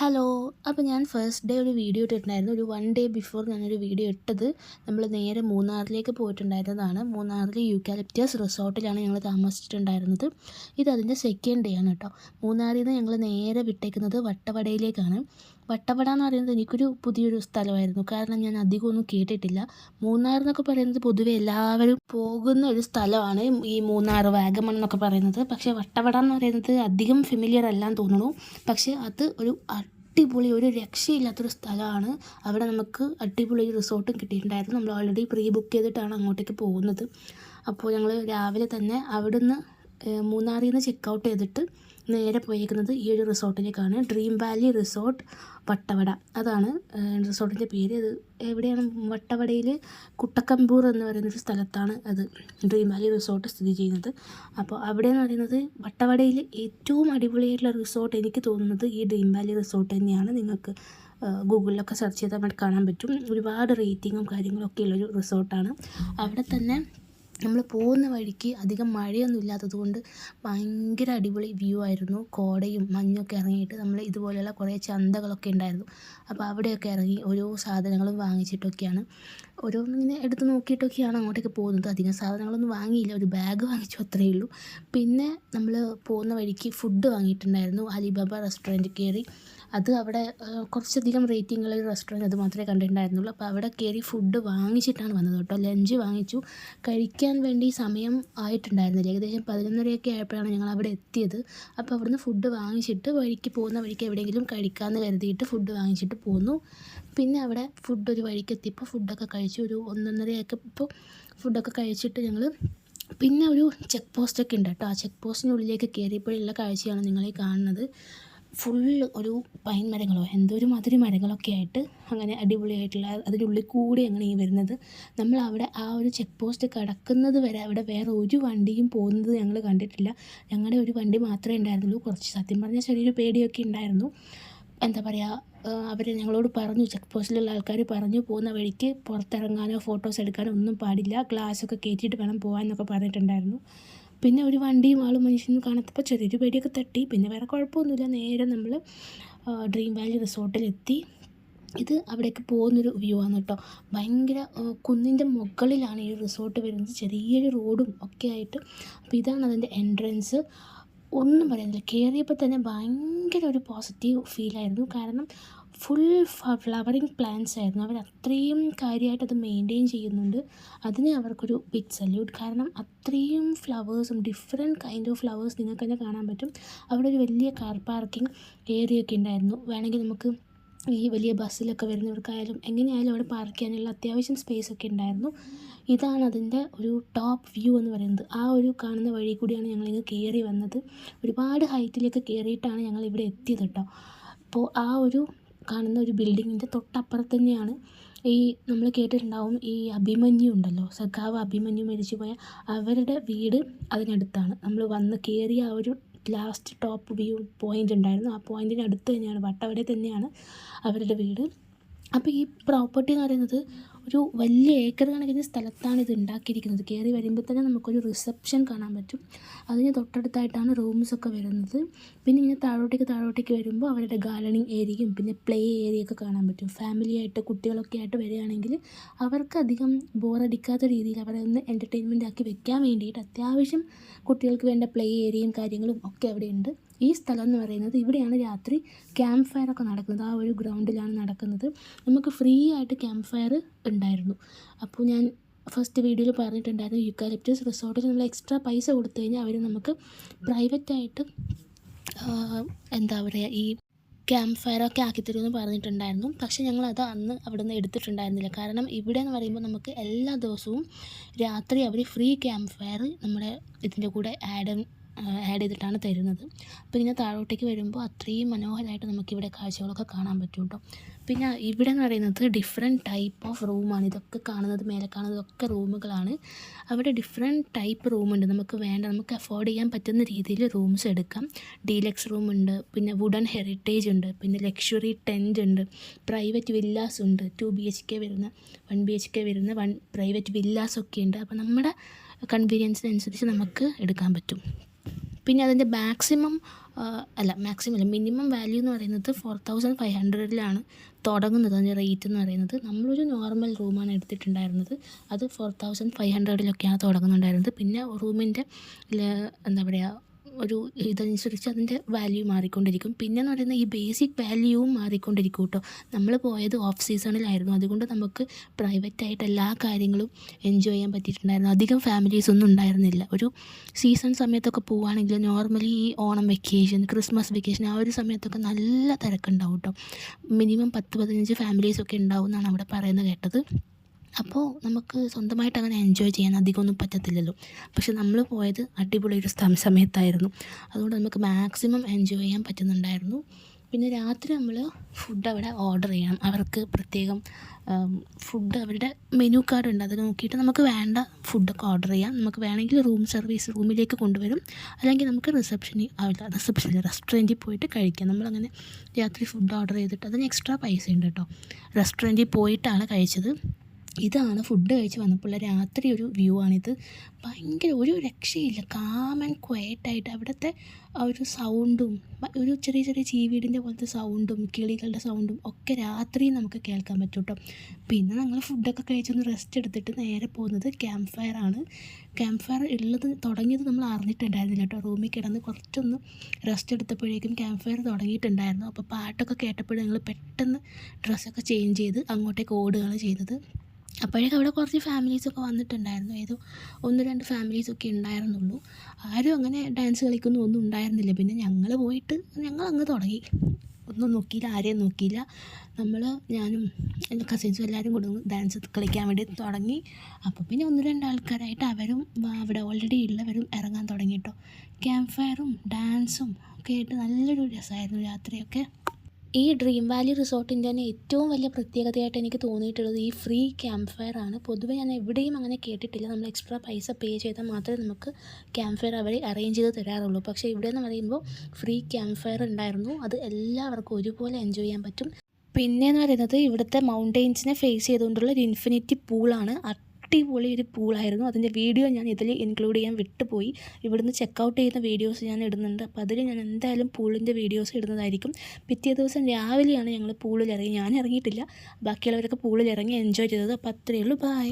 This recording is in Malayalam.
ഹലോ. അപ്പോൾ ഞാൻ ഫസ്റ്റ് ഡേ ഒരു വീഡിയോ ഇട്ടിട്ടുണ്ടായിരുന്നു. ഒരു 1 ഡേ ബിഫോർ ഞാനൊരു വീഡിയോ ഇട്ടത് നമ്മൾ നേരെ മൂന്നാറിലേക്ക് പോയിട്ടുണ്ടായിരുന്നതാണ്. മൂന്നാറിലെ യൂക്കാലിപ്റ്റസ് റിസോർട്ടിലാണ് ഞങ്ങൾ താമസിച്ചിട്ടുണ്ടായിരുന്നത്. ഇത് അതിൻ്റെ സെക്കൻഡ് ഡേ ആണ് കേട്ടോ. മൂന്നാറിൽ നിന്ന് ഞങ്ങൾ നേരെ വിട്ടേക്കുന്നത് വട്ടവടയിലേക്കാണ്. വട്ടവട എന്ന് പറയുന്നത് എനിക്കൊരു പുതിയൊരു സ്ഥലമായിരുന്നു. കാരണം ഞാൻ അധികമൊന്നും കേട്ടിട്ടില്ല. മൂന്നാർ എന്നൊക്കെ പറയുന്നത് പൊതുവെ എല്ലാവരും പോകുന്ന ഒരു സ്ഥലമാണ് ഈ മൂന്നാർ, വാഗമൺ എന്നൊക്കെ പറയുന്നത്. പക്ഷേ വട്ടവട എന്ന് പറയുന്നത് അധികം ഫെമിലിയർ അല്ലാന്ന് തോന്നുന്നു. പക്ഷേ അത് ഒരു അടിപൊളി, ഒരു രക്ഷയില്ലാത്തൊരു സ്ഥലമാണ്. അവിടെ നമുക്ക് അടിപൊളി ഒരു റിസോർട്ടും കിട്ടിയിട്ടുണ്ടായിരുന്നു. നമ്മൾ ഓൾറെഡി പ്രീ ബുക്ക് ചെയ്തിട്ടാണ് അങ്ങോട്ടേക്ക് പോകുന്നത്. അപ്പോൾ ഞങ്ങൾ രാവിലെ തന്നെ അവിടുന്ന് മൂന്നാറിൽ നിന്ന് ചെക്ക് ഔട്ട് ചെയ്തിട്ട് നേരെ പോയിരിക്കുന്നത് ഈ ഒരു റിസോർട്ടിലേക്കാണ്. ഡ്രീം വാലി റിസോർട്ട് വട്ടവട, അതാണ് റിസോർട്ടിൻ്റെ പേര്. അത് എവിടെയാണ്? വട്ടവടയിൽ കുട്ടക്കമ്പൂർ എന്ന് പറയുന്നൊരു സ്ഥലത്താണ് അത് ഡ്രീം വാലി റിസോർട്ട് സ്ഥിതി ചെയ്യുന്നത്. അപ്പോൾ അവിടെ എന്ന് പറയുന്നത് വട്ടവടയിൽ ഏറ്റവും അടിപൊളിയായിട്ടുള്ള റിസോർട്ട് എനിക്ക് തോന്നുന്നത് ഈ ഡ്രീം വാലി റിസോർട്ട് തന്നെയാണ്. നിങ്ങൾക്ക് ഗൂഗിളിലൊക്കെ സെർച്ച് ചെയ്താൽ നമുക്ക് കാണാൻ പറ്റും. ഒരുപാട് റേറ്റിങ്ങും കാര്യങ്ങളൊക്കെ ഉള്ളൊരു റിസോർട്ടാണ്. അവിടെ തന്നെ നമ്മൾ പോകുന്ന വഴിക്ക് അധികം മഴയൊന്നും ഇല്ലാത്തത് കൊണ്ട് ഭയങ്കര അടിപൊളി വ്യൂ ആയിരുന്നു. കോടയും മഞ്ഞൊക്കെ ഇറങ്ങിയിട്ട് നമ്മൾ ഇതുപോലെയുള്ള കുറേ ചന്തകളൊക്കെ ഉണ്ടായിരുന്നു. അപ്പോൾ അവിടെയൊക്കെ ഇറങ്ങി ഓരോ സാധനങ്ങളും വാങ്ങിച്ചിട്ടൊക്കെയാണ്, ഓരോന്നിങ്ങനെ എടുത്ത് നോക്കിയിട്ടൊക്കെയാണ് അങ്ങോട്ടേക്ക് പോകുന്നത്. അധികം സാധനങ്ങളൊന്നും വാങ്ങിയില്ല, ഒരു ബാഗ് വാങ്ങിച്ചു, അത്രയേ ഉള്ളൂ. പിന്നെ നമ്മൾ പോകുന്ന വഴിക്ക് ഫുഡ് വാങ്ങിയിട്ടുണ്ടായിരുന്നു. അലിബാബ റെസ്റ്റോറൻറ്റ് കയറി. അത് അവിടെ കുറച്ചധികം റേറ്റിംഗ് ഉള്ള ഒരു റെസ്റ്റോറൻറ്റ്, അത് മാത്രമേ കണ്ടിട്ടുണ്ടായിരുന്നുള്ളൂ. അപ്പോൾ അവിടെ കയറി ഫുഡ് വാങ്ങിച്ചിട്ടാണ് വന്നത് കേട്ടോ. ലഞ്ച് വാങ്ങിച്ചു. കഴിക്കാൻ വേണ്ടി സമയം ആയിട്ടുണ്ടായിരുന്നില്ല. ഏകദേശം 11:30 ആയപ്പോഴാണ് ഞങ്ങൾ അവിടെ എത്തിയത്. അപ്പോൾ അവിടുന്ന് ഫുഡ് വാങ്ങിച്ചിട്ട് പോകുന്ന വഴിക്ക് എവിടെയെങ്കിലും കഴിക്കാമെന്ന് കരുതിയിട്ട് ഫുഡ് വാങ്ങിച്ചിട്ട് പോന്നു. പിന്നെ അവിടെ ഫുഡ് ഒരു വഴിക്ക് എത്തിയപ്പോൾ ഫുഡൊക്കെ കഴിച്ചു. ഒരു 11:30 ഇപ്പോൾ ഫുഡൊക്കെ കഴിച്ചിട്ട് ഞങ്ങൾ പിന്നെ ഒരു ചെക്ക് പോസ്റ്റൊക്കെ ഉണ്ട് കേട്ടോ. ആ ചെക്ക് പോസ്റ്റിനുള്ളിലേക്ക് കയറിയപ്പോഴുള്ള കാഴ്ചയാണ് നിങ്ങളീ കാണുന്നത്. ഫുള്ള് ഒരു പൈൻ മരങ്ങളോ എന്തോ ഒരു മാതിരി മരങ്ങളൊക്കെ ആയിട്ട് അങ്ങനെ അടിപൊളിയായിട്ടുള്ള അതിനുള്ളിൽ കൂടി അങ്ങനെ വരുന്നത്. നമ്മൾ അവിടെ ആ ഒരു ചെക്ക് പോസ്റ്റ് കടക്കുന്നത് വരെ അവിടെ വേറെ ഒരു വണ്ടിയും പോകുന്നത് ഞങ്ങൾ കണ്ടിട്ടില്ല. ഞങ്ങളുടെ ഒരു വണ്ടി മാത്രമേ ഉണ്ടായിരുന്നുള്ളൂ. കുറച്ച് സത്യം പറഞ്ഞാൽ ചെറിയൊരു പേടിയൊക്കെ ഉണ്ടായിരുന്നു. എന്താ പറയുക, അവർ ഞങ്ങളോട് പറഞ്ഞു, ചെക്ക് പോസ്റ്റിലുള്ള ആൾക്കാർ പറഞ്ഞു, പോകുന്ന വഴിക്ക് പുറത്തിറങ്ങാനോ ഫോട്ടോസ് എടുക്കാനോ ഒന്നും പാടില്ല, ഗ്ലാസ്സൊക്കെ കയറ്റിയിട്ട് വേണം പോകാനൊക്കെ പറഞ്ഞിട്ടുണ്ടായിരുന്നു. പിന്നെ ഒരു വണ്ടിയും ആളും മനുഷ്യനും കാണത്തപ്പോൾ ചെറിയൊരു പേടിയൊക്കെ തട്ടി. പിന്നെ വേറെ കുഴപ്പമൊന്നുമില്ല. നേരെ നമ്മൾ ഡ്രീം വാലി റിസോർട്ടിലെത്തി. ഇത് അവിടേക്ക് പോകുന്നൊരു വ്യൂ ആണ് കേട്ടോ. ഭയങ്കര കുന്നിൻ്റെ മുകളിലാണ് ഈ റിസോർട്ട് വരുന്നത്. ചെറിയൊരു റോഡും ഒക്കെ ആയിട്ട്. അപ്പോൾ ഇതാണ് അതിൻ്റെ എൻട്രൻസ്. ഒന്നും പറയുന്നില്ല, കയറിയപ്പോൾ തന്നെ ഭയങ്കര ഒരു പോസിറ്റീവ് ഫീലായിരുന്നു. കാരണം ഫുൾ ഫ്ലവറിങ് പ്ലാന്റ്സ് ആയിരുന്നു. അവർ അത്രയും കാര്യമായിട്ട് അത് മെയിൻറ്റെയിൻ ചെയ്യുന്നുണ്ട്. അതിന് അവർക്കൊരു ബിഗ് സല്യൂട്ട്. കാരണം അത്രയും ഫ്ലവേഴ്സും ഡിഫറെൻറ്റ് കൈൻഡ് ഓഫ് ഫ്ലവേഴ്സ് നിങ്ങൾക്ക് തന്നെ കാണാൻ പറ്റും. അവിടെ ഒരു വലിയ കാർ പാർക്കിംഗ് ഏരിയ ഒക്കെ ഉണ്ടായിരുന്നു. വേണമെങ്കിൽ നമുക്ക് ഈ വലിയ ബസ്സിലൊക്കെ വരുന്നവർക്കായാലും എങ്ങനെയായാലും അവിടെ പാർക്ക് ചെയ്യാനുള്ള അത്യാവശ്യം സ്പേസൊക്കെ ഉണ്ടായിരുന്നു. ഇതാണ് അതിൻ്റെ ഒരു ടോപ്പ് വ്യൂ എന്ന് പറയുന്നത്. ആ ഒരു കാണുന്ന വഴി കൂടിയാണ് ഞങ്ങളിങ്ങ് കയറി വന്നത്. ഒരുപാട് ഹൈറ്റിലേക്ക് കയറിയിട്ടാണ് ഞങ്ങൾ ഇവിടെ എത്തിയത് കേട്ടോ. അപ്പോൾ ആ ഒരു കാണുന്ന ഒരു ബിൽഡിങ്ങിൻ്റെ തൊട്ടപ്പുറത്ത് തന്നെയാണ് ഈ നമ്മൾ കേട്ടിട്ടുണ്ടാവും, ഈ അഭിമന്യു ഉണ്ടല്ലോ, സഖാവ് അഭിമന്യു മരിച്ചു പോയ അവരുടെ വീട് അതിനടുത്താണ്. നമ്മൾ വന്ന് കയറിയ ആ ഒരു ലാസ്റ്റ് ടോപ്പ് വ്യൂ പോയിൻ്റ് ഉണ്ടായിരുന്നു. ആ പോയിൻറ്റിന് അടുത്ത് തന്നെയാണ്, വട്ടവടയിൽ തന്നെയാണ് അവരുടെ വീട്. അപ്പോൾ ഈ പ്രോപ്പർട്ടി എന്ന് പറയുന്നത് ഒരു വലിയ ഏക്കർ കണക്കിന് സ്ഥലത്താണ് ഇത് ഉണ്ടാക്കിയിരിക്കുന്നത്. കയറി വരുമ്പോൾ തന്നെ നമുക്കൊരു റിസപ്ഷൻ കാണാൻ പറ്റും. അതിന് തൊട്ടടുത്തായിട്ടാണ് റൂംസൊക്കെ വരുന്നത്. പിന്നെ ഇങ്ങനെ താഴോട്ടേക്ക് വരുമ്പോൾ അവരുടെ ഗാർഡനിങ് ഏരിയയും പിന്നെ പ്ലേ ഏരിയയൊക്കെ കാണാൻ പറ്റും. ഫാമിലിയായിട്ട് കുട്ടികളൊക്കെ ആയിട്ട് വരികയാണെങ്കിൽ അവർക്ക് അധികം ബോറടിക്കാത്ത രീതിയിൽ അവരെ ഒന്ന് എൻ്റർടൈൻമെൻ്റ് ആക്കി വെക്കാൻ വേണ്ടിയിട്ട് അത്യാവശ്യം കുട്ടികൾക്ക് വേണ്ട പ്ലേ ഏരിയയും കാര്യങ്ങളും ഒക്കെ അവിടെയുണ്ട്. ഈ സ്ഥലം എന്ന് പറയുന്നത്, ഇവിടെയാണ് രാത്രി ക്യാമ്പ് ഫയറൊക്കെ നടക്കുന്നത്. ആ ഒരു ഗ്രൗണ്ടിലാണ് നടക്കുന്നത്. നമുക്ക് ഫ്രീ ആയിട്ട് ക്യാമ്പ് ഫയർ ഉണ്ടായിരുന്നു. അപ്പോൾ ഞാൻ ഫസ്റ്റ് വീഡിയോയിൽ പറഞ്ഞിട്ടുണ്ടായിരുന്നു, യൂക്കാലിപ്റ്റസ് റിസോർട്ടിൽ നമ്മൾ എക്സ്ട്രാ പൈസ കൊടുത്തു കഴിഞ്ഞാൽ അവർ നമുക്ക് പ്രൈവറ്റായിട്ട് എന്താ പറയുക, ഈ ക്യാമ്പ് ഫയറൊക്കെ ആക്കിത്തരുമെന്ന് പറഞ്ഞിട്ടുണ്ടായിരുന്നു. പക്ഷേ ഞങ്ങളത് അന്ന് അവിടെ നിന്ന് എടുത്തിട്ടുണ്ടായിരുന്നില്ല. കാരണം ഇവിടെ എന്ന് പറയുമ്പോൾ നമുക്ക് എല്ലാ ദിവസവും രാത്രി അവർ ഫ്രീ ക്യാമ്പ് ഫയർ നമ്മുടെ ഇതിൻ്റെ കൂടെ ആഡ് ചെയ്തിട്ടാണ് തരുന്നത്. അപ്പോൾ ഇങ്ങനെ താഴോട്ടേക്ക് വരുമ്പോൾ അത്രയും മനോഹരമായിട്ട് നമുക്കിവിടെ കാഴ്ചകളൊക്കെ കാണാൻ പറ്റും കേട്ടോ. പിന്നെ ഇവിടെ എന്ന് പറയുന്നത് ഡിഫറെൻറ്റ് ടൈപ്പ് ഓഫ് റൂമാണ്. ഇതൊക്കെ കാണുന്നത്, മേലെ കാണുന്നതൊക്കെ റൂമുകളാണ്. അവിടെ ഡിഫറെൻറ്റ് ടൈപ്പ് റൂമുണ്ട്. നമുക്ക് അഫോർഡ് ചെയ്യാൻ പറ്റുന്ന രീതിയിൽ റൂംസ് എടുക്കാം. ഡീലക്സ് റൂമുണ്ട്, പിന്നെ വുഡൻ ഹെറിറ്റേജ് ഉണ്ട്, പിന്നെ ലക്ഷറി ടെൻ്റ് ഉണ്ട്, പ്രൈവറ്റ് വില്ലാസ് ഉണ്ട്, 2 BHK വരുന്ന 1 BHK വരുന്ന പ്രൈവറ്റ് വില്ലാസൊക്കെ ഉണ്ട്. അപ്പോൾ നമ്മുടെ കൺവീനിയൻസിനനുസരിച്ച് നമുക്ക് എടുക്കാൻ പറ്റും. പിന്നെ അതിൻ്റെ മിനിമം വാല്യൂ എന്ന് പറയുന്നത് 4500 തുടങ്ങുന്നത്. അതിൻ്റെ റേറ്റ് എന്ന് പറയുന്നത് നമ്മളൊരു നോർമൽ റൂമാണ് എടുത്തിട്ടുണ്ടായിരുന്നത്. അത് 4500 തുടങ്ങുന്നുണ്ടായിരുന്നത്. പിന്നെ റൂമിൻ്റെ എന്താ പറയുക ഒരു ഇതനുസരിച്ച് അതിൻ്റെ വാല്യൂ മാറിക്കൊണ്ടിരിക്കും. പിന്നെയെന്ന് പറയുന്നത് ഈ ബേസിക് വാല്യൂവും മാറിക്കൊണ്ടിരിക്കും കേട്ടോ. നമ്മൾ പോയത് ഓഫ് സീസണിലായിരുന്നു, അതുകൊണ്ട് നമുക്ക് പ്രൈവറ്റായിട്ട് എല്ലാ കാര്യങ്ങളും എൻജോയ് ചെയ്യാൻ പറ്റിയിട്ടുണ്ടായിരുന്നു. അധികം ഫാമിലീസ് ഒന്നും ഉണ്ടായിരുന്നില്ല. ഒരു സീസൺ സമയത്തൊക്കെ പോവുകയാണെങ്കിൽ നോർമലി ഈ ഓണം വെക്കേഷൻ, ക്രിസ്മസ് വെക്കേഷൻ ആ ഒരു സമയത്തൊക്കെ നല്ല തിരക്കുണ്ടാവും കേട്ടോ. മിനിമം 10-15 ഫാമിലീസൊക്കെ ഉണ്ടാവും എന്നാണ് അവിടെ പറയുന്നത് കേട്ടത്. അപ്പോൾ നമുക്ക് സ്വന്തമായിട്ട് അങ്ങനെ എൻജോയ് ചെയ്യാൻ അധികമൊന്നും പറ്റത്തില്ലല്ലോ. പക്ഷെ നമ്മൾ പോയത് അടിപൊളി ഒരു സമയത്തായിരുന്നു, അതുകൊണ്ട് നമുക്ക് മാക്സിമം എൻജോയ് ചെയ്യാൻ പറ്റുന്നുണ്ടായിരുന്നു. പിന്നെ രാത്രി നമ്മൾ ഫുഡ് അവിടെ ഓർഡർ ചെയ്യണം. അവർക്ക് പ്രത്യേകം ഫുഡ് അവരുടെ മെനു കാർഡ് ഉണ്ട്, അത് നോക്കിയിട്ട് നമുക്ക് വേണ്ട ഫുഡൊക്കെ ഓർഡർ ചെയ്യാം. നമുക്ക് വേണമെങ്കിൽ റൂം സർവീസ് റൂമിലേക്ക് കൊണ്ടുവരും, അല്ലെങ്കിൽ നമുക്ക് റെസ്റ്റോറൻറ്റിൽ പോയിട്ട് കഴിക്കാം. നമ്മളങ്ങനെ രാത്രി ഫുഡ് ഓർഡർ ചെയ്തിട്ട് അതിന് എക്സ്ട്രാ പൈസ ഉണ്ട് കേട്ടോ. റെസ്റ്റോറൻറ്റിൽ പോയിട്ടാണ് കഴിച്ചത്. ഇതാണ് ഫുഡ് കഴിച്ച് വന്നപ്പോൾ രാത്രി ഒരു വ്യൂ ആണിത്. ഭയങ്കര ഒരു രക്ഷയില്ല, കാം ആൻഡ് ക്വയറ്റായിട്ട് അവിടുത്തെ ആ ഒരു സൗണ്ടും ഒരു ചെറിയ ചെറിയ ചീവീടിൻ്റെ പോലത്തെ സൗണ്ടും കിളികളുടെ സൗണ്ടും ഒക്കെ രാത്രി നമുക്ക് കേൾക്കാൻ പറ്റും കേട്ടോ. പിന്നെ ഞങ്ങൾ ഫുഡൊക്കെ കഴിച്ചൊന്ന് റെസ്റ്റ് എടുത്തിട്ട് നേരെ പോകുന്നത് ക്യാമ്പ് ഫയർ ആണ്. ക്യാമ്പ് ഫയർ തുടങ്ങിയത് നമ്മൾ അറിഞ്ഞിട്ടുണ്ടായിരുന്നില്ല കേട്ടോ. റൂമിൽ കിടന്ന് കുറച്ചൊന്ന് റെസ്റ്റ് എടുത്തപ്പോഴേക്കും ക്യാമ്പ് ഫയർ തുടങ്ങിയിട്ടുണ്ടായിരുന്നു. അപ്പോൾ പാട്ടൊക്കെ കേട്ടപ്പോൾ ഞങ്ങൾ പെട്ടെന്ന് ഡ്രസ്സൊക്കെ ചേഞ്ച് ചെയ്ത് അങ്ങോട്ടേക്ക് ഓടുകയാണ് ചെയ്തത്. അപ്പോഴേക്കും അവിടെ കുറച്ച് ഫാമിലീസൊക്കെ വന്നിട്ടുണ്ടായിരുന്നു. ഏതോ 1-2 ഫാമിലീസൊക്കെ ഉണ്ടായിരുന്നുള്ളൂ. ആരും അങ്ങനെ ഡാൻസ് കളിക്കുന്നൊന്നും ഉണ്ടായിരുന്നില്ല. പിന്നെ ഞങ്ങളങ്ങ് തുടങ്ങി. ഒന്നും നോക്കിയില്ല, ആരെയും നോക്കിയില്ല. ഞാനും എൻ്റെ കസിൻസും എല്ലാവരും കൂടെ ഡാൻസ് കളിക്കാൻ വേണ്ടി തുടങ്ങി. അപ്പോൾ പിന്നെ 1-2 ആൾക്കാരായിട്ട് അവരും അവിടെ ഓൾറെഡി ഉള്ളവരും ഇറങ്ങാൻ തുടങ്ങി കേട്ടോ. ക്യാമ്പ് ഫയറും ഡാൻസും ഒക്കെ ആയിട്ട് നല്ലൊരു രസമായിരുന്നു രാത്രിയൊക്കെ. ഈ ഡ്രീം വാലി റിസോർട്ടിൻ്റെ തന്നെ ഏറ്റവും വലിയ പ്രത്യേകതയായിട്ട് എനിക്ക് തോന്നിയിട്ടുള്ളത് ഈ ഫ്രീ ക്യാമ്പ് ഫയർ ആണ്. പൊതുവെ ഞാൻ എവിടെയും അങ്ങനെ കേട്ടിട്ടില്ല. നമ്മൾ എക്സ്ട്രാ പൈസ പേ ചെയ്താൽ മാത്രമേ നമുക്ക് ക്യാമ്പ് ഫയർ അവർ അറേഞ്ച് ചെയ്ത് തരാറുള്ളൂ. പക്ഷേ ഇവിടെ എന്ന് പറയുമ്പോൾ ഫ്രീ ക്യാമ്പ് ഫയർ ഉണ്ടായിരുന്നു. അത് എല്ലാവർക്കും ഒരുപോലെ എൻജോയ് ചെയ്യാൻ പറ്റും. പിന്നെയെന്ന് പറയുന്നത് ഇവിടുത്തെ മൗണ്ടെയിൻസിനെ ഫേസ് ചെയ്തുകൊണ്ടുള്ള ഒരു ഇൻഫിനിറ്റി പൂളാണ്. അടിപൊളി ഒരു പൂളായിരുന്നു. അതിൻ്റെ വീഡിയോ ഞാൻ ഇതിൽ ഇൻക്ലൂഡ് ചെയ്യാൻ വിട്ടുപോയി. ഇവിടുന്ന് ചെക്കൗട്ട് ചെയ്യുന്ന വീഡിയോസ് ഞാൻ ഇടുന്നുണ്ട്. അപ്പോൾ അതിൽ ഞാൻ എന്തായാലും പൂളിൻ്റെ വീഡിയോസ് ഇടുന്നതായിരിക്കും. പിറ്റേ ദിവസം രാവിലെയാണ് ഞങ്ങൾ പൂളിൽ ഇറങ്ങി. ഞാൻ ഇറങ്ങിയിട്ടില്ല, ബാക്കിയുള്ളവരൊക്കെ പൂളിൽ ഇറങ്ങി എൻജോയ് ചെയ്തത്. അപ്പോൾ അത്രയേ ഉള്ളൂ. ബൈ.